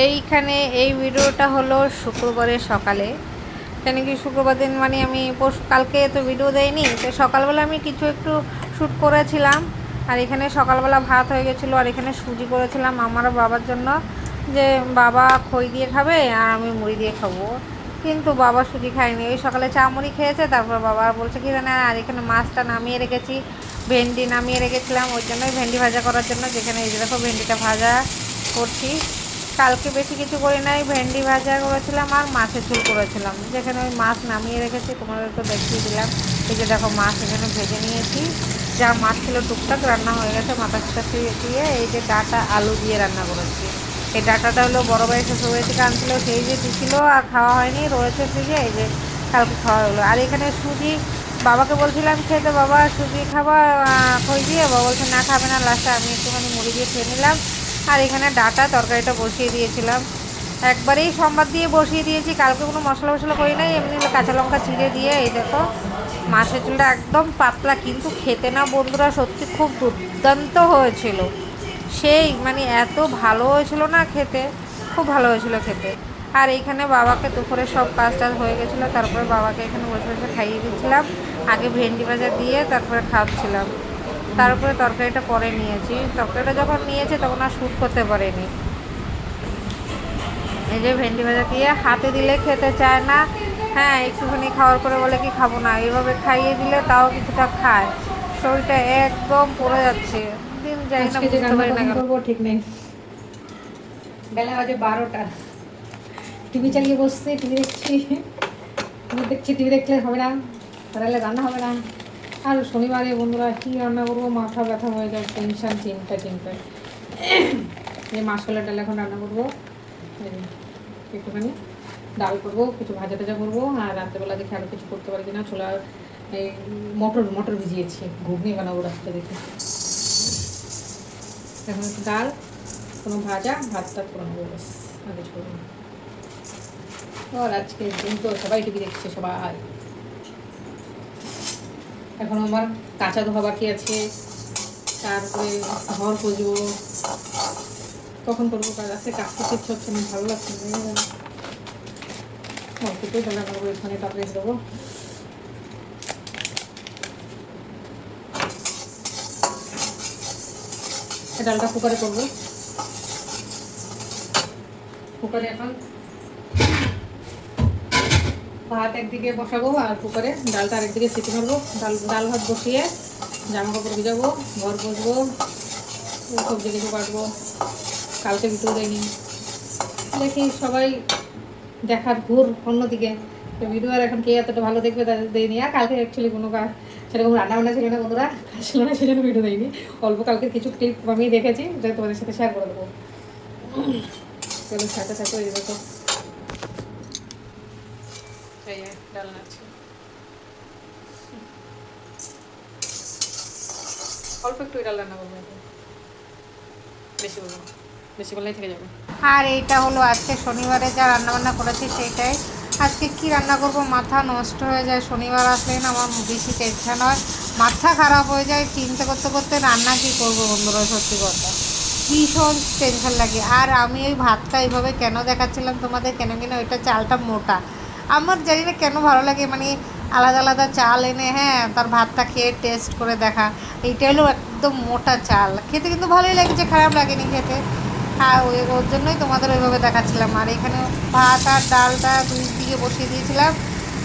এইখানে এই ভিডিওটা হলো শুক্রবারের সকালে, কেন কি শুক্রবার দিন মানে আমি কালকে তো ভিডিও দেয়নি, তো সকালবেলা আমি কিছু একটু শ্যুট করেছিলাম। আর এখানে সকালবেলা ভাত হয়ে গেছিলো, আর এখানে সুজি করেছিলাম আমার বাবার জন্য, যে বাবা খই দিয়ে খাবে আর আমি মুড়ি দিয়ে খাবো। কিন্তু বাবা সুজি খায়নি, ওই সকালে চা মুড়ি খেয়েছে। তারপর বাবা বলছে কি জানে, আর এখানে মাছটা নামিয়ে রেখেছি, ভেন্ডি নামিয়ে রেখেছিলাম ওই জন্যই ভেন্ডি ভাজা করার জন্য, যেখানে এই যে দেখো ভেন্ডিটা ভাজা করছি। কালকে বেশি কিছু করি নাই, ভেন্ডি ভাজা করেছিলাম আর মাছের ঝোল করেছিলাম, যেখানে ওই মাছ নামিয়ে রেখেছি তোমাদের তো দেখিয়ে দিলাম। এই যে দেখো মাছ এখানে ভেজে নিয়েছি, যা মাছ ছিল টুকটাক রান্না হয়ে গেছে, মাথা ছাতা দিয়ে। এই যে ডাটা আলু দিয়ে রান্না করেছি। এই ডাটাটা হলো বড়ো ভাই শ্বশুরবাড়ি থেকে আনছিল, সেই যে দিছিল আর খাওয়া হয়নি, রয়েছে ফ্রিজে। এই যে কালকে খাওয়া হলো। আর এখানে সুজি বাবাকে বলছিলাম খেতে, বাবা সুজি খাবা খই দিয়ে, বাবা বলছে না খাবে না, লাস্টে আমি একটুখানি মুড়ি দিয়ে খেয়ে নিলাম। আর এখানে ডাটা তরকারিটা বসিয়ে দিয়েছিলাম, একবারেই সম্বাদ দিয়ে বসিয়ে দিয়েছি, কালকে কোনো মশলা মশলা করি নাই, এমনি কাঁচা লঙ্কা চিড়ে দিয়ে। এই দেখো মাছের ঝোলটা একদম পাতলা, কিন্তু খেতে না বন্ধুরা সত্যি খুব দুর্দান্ত হয়েছিল। সেই মানে এত ভালো হয়েছিল না খেতে, খুব ভালো হয়েছিল খেতে। আর এইখানে বাবাকে দুপুরে সব কাজ টাজ হয়ে গেছিলো, তারপরে বাবাকে এখানে বসে বসে খাইয়ে দিচ্ছিলাম, আগে ভেন্ডি ভাজা দিয়ে তারপরে খাওয়াচ্ছিলাম। তারপরে তরকারিটা পরে নিয়েছি, তরকারিটা যখন নিয়েছি তখন আর শ্যুট করতে পারিনি। এই যে ভেন্ডি ভাজা দিয়ে হাতে দিলে খেতে চায় না, হ্যাঁ একটুখানি খাওয়ার পরে বলে কি খাবো না, এইভাবে খাইয়ে দিলে তাও কিছুটা খায়। শরীরটা একদম পড়ে যাচ্ছে, দিন যাই না বুঝতে পারি না করবো ঠিক নেই। বেলা বাজে 12টা, টিভি চালিয়ে বসছে, টিভি দেখছি, টিভি দেখলে হবে না, তাহলে রান্না হবে না। আর শনিবারে বন্ধুরা কী রান্না করবো, মাথা ব্যথা হয়ে যায়, টেনশান, চিন্তা। এই মাসকলার ডাল এখন রান্না করবো, একটুখানি ডাল করবো, কিছু ভাজা টাজা করবো। আর রাত্রেবেলা দেখে আরও কিছু করতে পারি কিনা, ছোলা এই মটর ভিজিয়েছি, ঘুগনি বানাবো রাত্রে দেখে। এখন একটু ডাল, কোনো ভাতটা করে নেবো, ব্যাস আর কিছু করবো না। আর আজকে দিন তো সবাই টিভি দেখছে, সবাই। এখন আমার কাঁচা ধোয়া বাকি আছে, তারপরে ঘর খুঁজবো, কখন করবো কাজ আছে, কাজ করতে ইচ্ছে হচ্ছে না, ভালো লাগছে না। অল্পতেই রান্না করবো, এখানে তারপরে দেবো। ডালটা কুকারে করবো, কুকারে এখন ভাত একদিকে বসাবো আর কুকারে ডালটা আরেকদিকে সিটি মারবো। ডাল ভাত বসিয়ে জামা কাপড় ভিজাবো, ঘর বসবো, সবজি কিছু কাটবো, কালকে ভিতরে দেয়নি। দেখি সবাই দেখার ঘুর অন্যদিকে, তো ভিডিও আর এখন কে এতটা ভালো দেখবে তাদের দেয়নি। আর কালকে অ্যাকচুয়ালি কোনো সেরকম রান্নাবান্না ছিল না বন্ধুরা, কাজ ছিল না, সেজন্য ভিডিও দেয়নি। অল্প কালকে কিছু ক্লিপ আমি দেখেছি, যে তোমাদের সাথে শেয়ার করে দেবো। চলো সাথে সাথে এই দেখো ডাল নাড়ছি, অল্প একটু ডাল রান্না করবো, বেশি বলবো, বেশি বললেই থেকে যাবে। আর এইটা হলো আজকে শনিবারে যা রান্নাবান্না করেছি সেইটাই। আজকে কি রান্না করব মাথা নষ্ট হয়ে যায়, শনিবার আসলে না আমার বেশি টেনশন হয়, মাথা খারাপ হয়ে যায় চিন্তা করতে করতে রান্না কী করবো বন্ধুরা, সত্যি কথা ভীষণ টেনশন লাগে। আর আমি ওই ভাতটা এইভাবে কেন দেখাচ্ছিলাম তোমাদের, কেন কিনা ওইটা চালটা মোটা, আমার জানি না কেন ভালো লাগে, মানে আলাদা আলাদা চাল এনে হ্যাঁ তার ভাতটা খেয়ে টেস্ট করে দেখা। এইটা হলো একদম মোটা চাল, খেতে কিন্তু ভালোই লাগছে, খারাপ লাগেনি খেতে। আর ওর জন্যই তোমাদের ওইভাবে দেখাচ্ছিলাম। আর এখানে ভাত আর ডালটা দুই দিকে বসিয়ে দিয়েছিলাম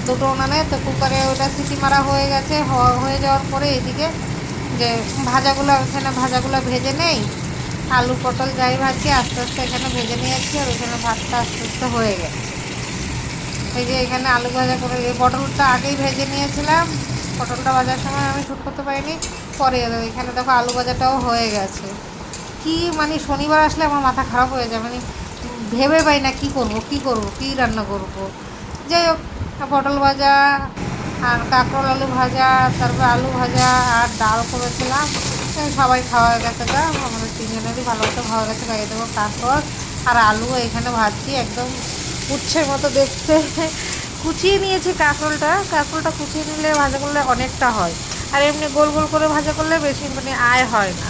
দুটো উনানে, তো কুকারে ওটা সিটি মারা হয়ে গেছে। হয়ে যাওয়ার পরে এদিকে যে ভাজাগুলো ভেজে নেই, আলু পটল যাই ভাজছি আস্তে আস্তে এখানে ভেজে নিয়েছি, আর ওখানে ভাতটা আস্তে আস্তে হয়ে গেছে। এই যে এখানে আলু ভাজা করে, এই পটলটা আগেই ভেজে নিয়েছিলাম, পটলটা ভাজার সময় আমি শ্যুট করতে পারিনি, পরে এখানে দেখো আলু ভাজাটাও হয়ে গেছে। কি মানে শনিবার আসলে আমার মাথা খারাপ হয়ে যায়, মানে ভেবে পাই না কী করব, কী রান্না করব। যাই হোক, পটল ভাজা আর কাঁকরোল আলু ভাজা, তারপর আলু ভাজা আর ডাল করেছিলাম। সবাই খাওয়া গেছে, আমাদের তিনজনেরই ভালো মতো খাওয়া গেছে, খাইয়ে দেবো। কাঁকরোল আর আলু এখানে ভাজছি, একদম উচ্ছের মতো দেখতে কুচিয়ে নিয়েছি কাঁকরোলটা কুচিয়ে নিলে ভাজা করলে অনেকটা হয়, আর এমনি গোল গোল করে ভাজা করলে বেশি মানে আয় হয় না,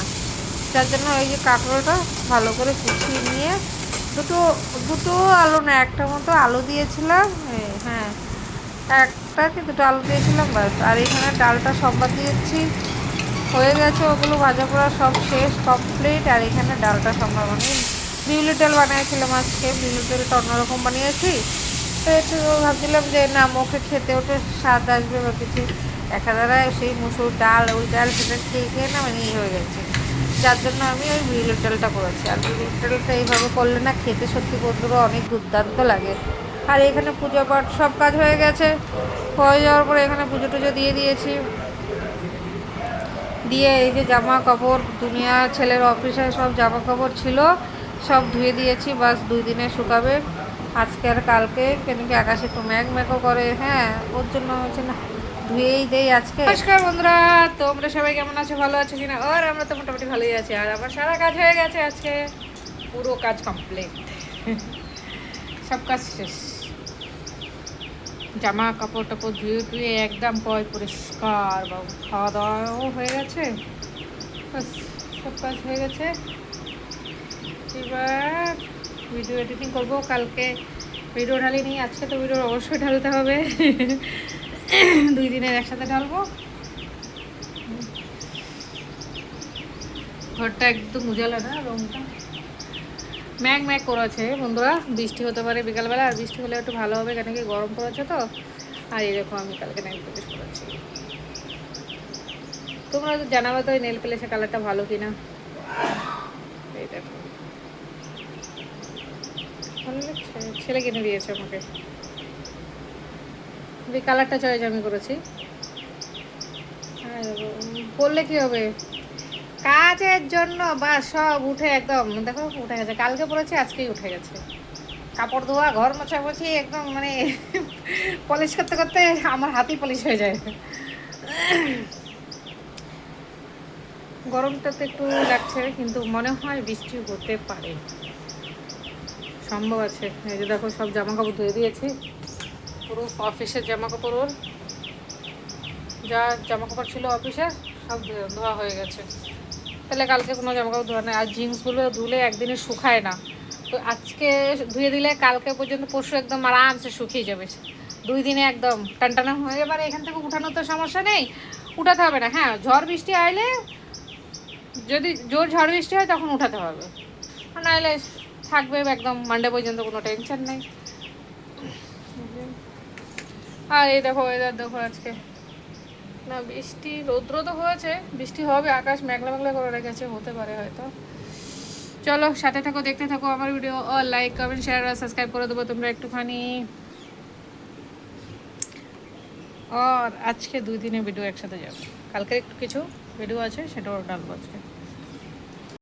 যার জন্য এই যে কাঁকরোলটা ভালো করে কুচিয়ে নিয়ে দুটো দুটো আলু না, একটা মতো আলু দিয়েছিলাম। হ্যাঁ, একটা কি দুটো আলু দিয়েছিলাম ব্যাস। আর এখানে ডালটা সম্বাদ দিয়েছি, হয়ে গেছে। ওগুলো ভাজা পোড়া সব শেষ, কমপ্লিট। আর এখানে ডালটা সম্বাদ মানে বিউলি ডাল বানিয়েছিলাম আজকে। বিউলি ডালটা অন্যরকম বানিয়েছি, তো একটু ভাবছিলাম যে না মুখে খেতে ওটা স্বাদ আসবে বা কিছু। দেখা দ্বারা সেই মুসুর ডাল, ওই ডাল সেটা খেয়ে খেয়ে না মানে হয়ে গেছে, যার জন্য আমি ওই বিউলির ডালটা করেছি। আর বিউলির ডালটা এইভাবে করলে না খেতে সত্যি বন্ধুরা অনেক দুর্দান্ত লাগে। আর এখানে পুজো পাঠ সব কাজ হয়ে গেছে। হয়ে যাওয়ার পরে এখানে পুজো টুজো দিয়ে দিয়েছি। দিয়ে এই যে জামা কাপড়, দুনিয়া ছেলের অফিসে সব জামা কাপড় ছিল, সব ধুয়ে দিয়েছি। বাস 2 দিনে শুকাবে, আজকে আর কালকে। কেন কি আকাশে একটু ম্যাকও করে, হ্যাঁ, ওর জন্য হচ্ছে না ধুয়েই দেই আজকে। নমস্কার বন্ধুরা, তোমরা সবাই কেমন আছো, ভালো আছো কিনা? আর আমরা তো মোটামুটি ভালোই আছি। আর আমার সারা কাজ হয়ে গেছে আজকে, পুরো কাজ কমপ্লিট, সব কাজ শেষ। জামা কাপড় টাপড় ধুয়ে টুয়ে একদম পরিষ্কার, বাবু খাওয়া দাওয়াও হয়ে গেছে, বাস সব কাজ হয়ে গেছে। এবার ভিডিও এডিটিং করবো। কালকে ভিডিও ঢালিনি, আজকে তো ভিডিও অবশ্যই ঢালতে হবে। 2 দিনের একসাথে ঢালবো। ঘরটা একদম উজালা না, রংটা ম্যাক করেছে বন্ধুরা। বৃষ্টি হতে পারে বিকালবেলা, আর বৃষ্টি হলে একটু ভালো হবে, কেন কি গরম পড়েছে তো। আর এই দেখো আমি কালকে নেল পলিশ করেছি। তোমরা তো জানাবে তো এই নেল পলিশের কালারটা ভালো কিনা। এই দেখো ভালো লাগছে, ছেলে কিনে দিয়েছে আমাকে। এই কালারটা চয়েস আমি করেছি। বললে কি হবে, কাজের জন্য বা সব উঠে একদম দেখো উঠে গেছে। কালকে পড়েছি, আজকেই উঠে গেছে। কাপড় ধোয়া, ঘর মোছামুছি, একদম মানে পলিশ করতে করতে আমার হাতই পলিশ হয়ে যায়। গরমটা তো একটু লাগছে, কিন্তু মনে হয় বৃষ্টি হতে পারে, সম্ভব আছে। এই যে দেখো সব জামা কাপড় ধুয়ে দিয়েছি, পুরো অফিসের জামা কাপড়, ওর যা জামা কাপড় ছিল অফিসে সব ধোয়া হয়ে গেছে। তাহলে কালকে কোনো জামা কাপড় ধোয়া নেই। আর জিন্সগুলো ধুলে একদিনে শুকায় না, তো আজকে ধুয়ে দিলে কালকে পর্যন্ত, পরশু একদম আরামসে শুকিয়ে যাবে। 2 দিনে একদম টানটানা হয়ে যাবে। এখান থেকে উঠানোর তো সমস্যা নেই, উঠাতে হবে না। হ্যাঁ, ঝড় বৃষ্টি আইলে, যদি জোর ঝড় বৃষ্টি হয় তখন উঠাতে হবে, নাহলে থাকবে একদম মানডে পর্যন্ত, কোনো টেনশন নেই। আর এই দেখো ওয়েদার দেখো আজকে, না বৃষ্টি রৌদ্র তো হয়েছে, বৃষ্টি হবে, আকাশ মেঘলা মেঘলা করে রেখেছে, হতে পারে হয়তো। চলো সাথে থাকো, দেখতে থাকো আমার ভিডিও। লাইক কমেন্ট শেয়ার আর সাবস্ক্রাইব করে দেবো তোমরা একটুখানি। আর আজকে 2 দিনের ভিডিও একসাথে যাবে, কালকে একটু কিছু ভিডিও আছে সেটাও ডালবো আজকে।